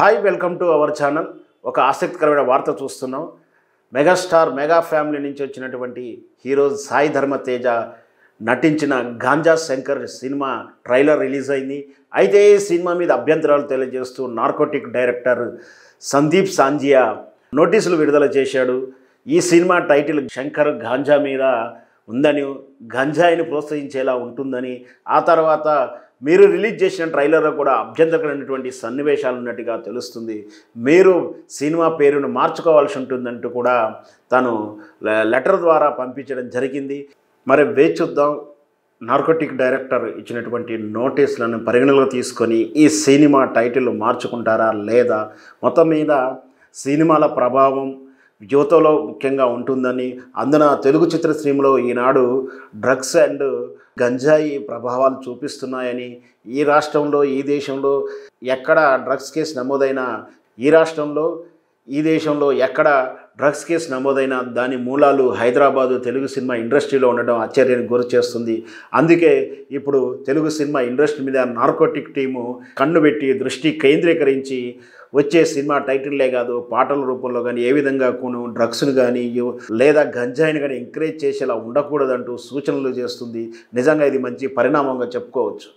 Hi welcome to our channel. ఒక ఆసక్తికరమైన వార్త చూస్తున్నాం. మెగాస్టార్ మెగా ఫ్యామిలీ నుంచి వచ్చినటువంటి హీరో సాయి ధర్మ తేజ నటించిన ganja Shankar cinema trailer release అయింది. అయితే ఈ సినిమా మీద అభ్యంతరాలు తెలియజేస్తూ నార్కోటిక్ డైరెక్టర్ సందీప్ సాంజియా నోటీసులు విడుదల చేశాడు. ఈ సినిమా టైటిల్ శంకర్ గాంజా మీద ఉందని, గంజాయిని ప్రోత్సహించేలా ఉంటుందని, ఆ తర్వాత మీరు రిలీజ్ చేసిన ట్రైలర్లో కూడా అభ్యంతరకరమైనటువంటి సన్నివేశాలు ఉన్నట్టుగా తెలుస్తుంది. మీరు సినిమా పేరును మార్చుకోవాల్సి ఉంటుందంటూ కూడా తను లెటర్ ద్వారా పంపించడం జరిగింది. మరి వేచి చూద్దాం. నార్కోటిక్ డైరెక్టర్ ఇచ్చినటువంటి నోటీసులను పరిగణలోకి తీసుకొని ఈ సినిమా టైటిల్ మార్చుకుంటారా లేదా, మొత్తం మీద సినిమాల ప్రభావం యువతలో ముఖ్యంగా ఉంటుందని, అందున తెలుగు చిత్రసీమలో ఈనాడు డ్రగ్స్ అండ్ గంజాయి ప్రభావాలు చూపిస్తున్నాయని, ఈ రాష్ట్రంలో ఈ దేశంలో ఎక్కడ డ్రగ్స్ కేసు నమోదైనా, ఈ రాష్ట్రంలో ఈ దేశంలో ఎక్కడ డ్రగ్స్ కేసు నమోదైనా దాని మూలాలు హైదరాబాదు తెలుగు సినిమా ఇండస్ట్రీలో ఉండడం ఆశ్చర్యానికి గురి చేస్తుంది. అందుకే ఇప్పుడు తెలుగు సినిమా ఇండస్ట్రీ మీద నార్కోటిక్ టీము కన్నుబెట్టి దృష్టి కేంద్రీకరించి వచ్చే సినిమా టైటిల్లే కాదు, పాటల రూపంలో కానీ ఏ విధంగా డ్రగ్స్ను కానీ లేదా గంజాయిని కానీ ఎంకరేజ్ చేసేలా ఉండకూడదంటూ సూచనలు చేస్తుంది. నిజంగా ఇది మంచి పరిణామంగా చెప్పుకోవచ్చు.